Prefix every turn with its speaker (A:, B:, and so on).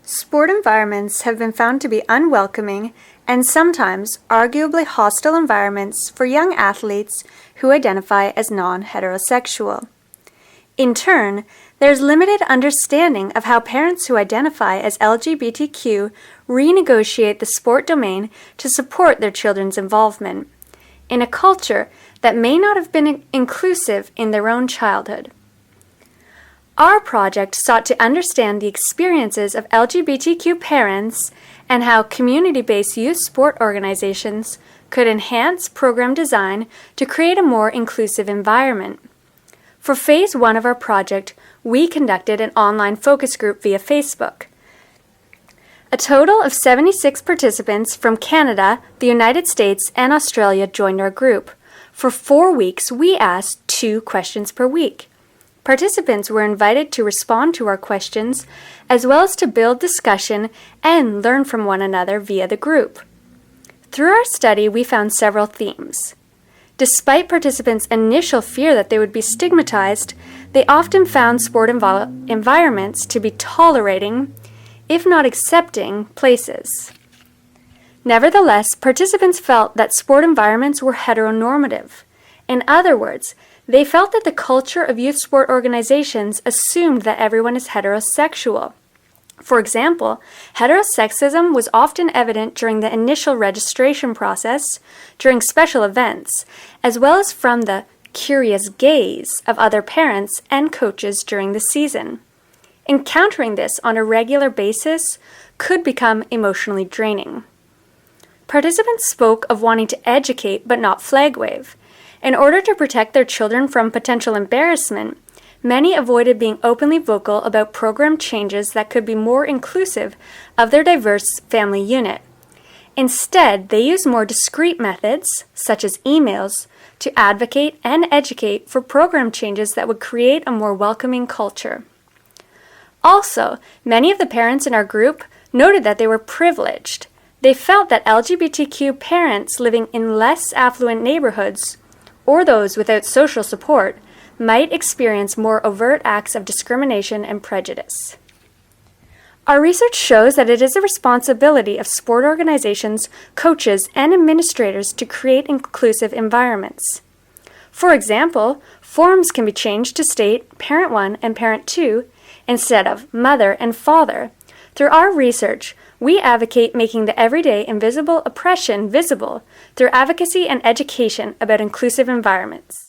A: Sport environments have been found to be unwelcoming and sometimes arguably hostile environments for young athletes who identify as non-heterosexual. In turn, there's limited understanding of how parents who identify as LGBTQ renegotiate the sport domain to support their children's involvement in a culture that may not have been inclusive in their own childhood. Our project sought to understand the experiences of LGBTQ parents and how community-based youth sport organizations could enhance program design to create a more inclusive environment. For Phase 1 of our project, we conducted an online focus group via Facebook. A total of 76 participants from Canada, the United States, and Australia joined our group. For 4 weeks, we asked 2 questions per week. Participants were invited to respond to our questions, as well as to build discussion and learn from one another via the group. Through our study, we found several themes. Despite participants' initial fear that they would be stigmatized, they often found sport environments to be tolerating, if not accepting, places. Nevertheless, participants felt that sport environments were heteronormative. In other words, they felt that the culture of youth sport organizations assumed that everyone is heterosexual. For example, heterosexism was often evident during the initial registration process, during special events, as well as from the curious gaze of other parents and coaches during the season. Encountering this on a regular basis could become emotionally draining. Participants spoke of wanting to educate but not flag wave. In order to protect their children from potential embarrassment, many avoided being openly vocal about program changes that could be more inclusive of their diverse family unit. Instead, they used more discreet methods, such as emails, to advocate and educate for program changes that would create a more welcoming culture. Also, many of the parents in our group noted that they were privileged. They felt that LGBTQ parents living in less affluent neighborhoods or those without social support might experience more overt acts of discrimination and prejudice. Our research shows that it is a responsibility of sport organizations, coaches, and administrators to create inclusive environments. For example, forms can be changed to state Parent 1 and Parent 2 instead of Mother and Father. Through our research, we advocate making the everyday invisible oppression visible through advocacy and education about inclusive environments.